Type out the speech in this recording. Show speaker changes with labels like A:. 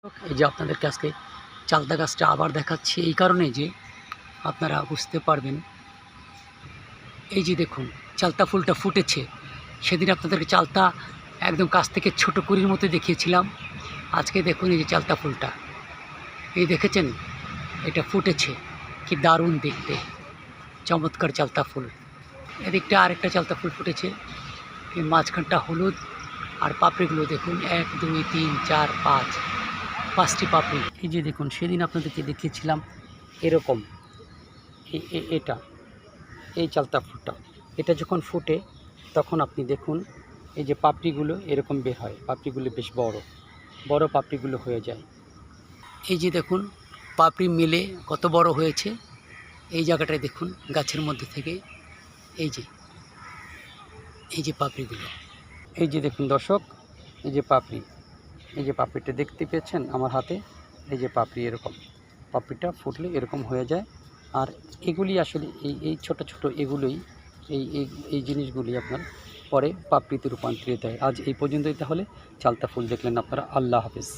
A: এই যে আপনাদেরকে আজকে চালতা গাছটা আবার দেখাচ্ছি এই কারণে যে আপনারা বুঝতে পারবেন। এই যে দেখুন চালতা ফুলটা ফুটেছে। সেদিন আপনাদেরকে চালতা একদম কাছ থেকে ছোটো কুড়ির মতো দেখিয়েছিলাম। আজকে দেখুন এই যে চালতা ফুলটা, এই দেখেছেন এটা ফুটেছে, কি দারুণ দেখতে, চমৎকার চালতা ফুল। এদিকটা আরেকটা চালতা ফুল ফুটেছে, এই মাঝখানটা হলুদ, আর পাপড়িগুলো দেখুন 1 2 3 4 5 5টি পাপড়ি। এই যে দেখুন সেদিন আপনাদেরকে দেখিয়েছিলাম এরকম এটা এই চালতা ফুলটা, এটা যখন ফুটে তখন আপনি দেখুন এই যে পাপড়িগুলো এরকম বের হয়, পাপড়িগুলো বেশ বড় বড় পাপড়িগুলো হয়ে যায়। এই যে দেখুন পাপড়ি মিলে কত বড় হয়েছে। এই জায়গাটায় দেখুন গাছের মধ্যে থেকে এই যে পাপড়িগুলো, এই যে দেখুন দর্শক, এই যে পাপড়ি, এই যে পাপড়িটা দেখতে পেয়েছেন আমার হাতে, এই যে পাপড়ি এরকম, পাপড়িটা ফুটলে এরকম হয়ে যায়। আর এগুলি আসলে এই ছোট ছোট এগুলোই এই জিনিসগুলি আপনার পরে পাপড়িতে রূপান্তরিত হয়। আজ এই পর্যন্তই, তাহলে চালতা ফুল দেখলেন আপনারা। আল্লাহ হাফেজ।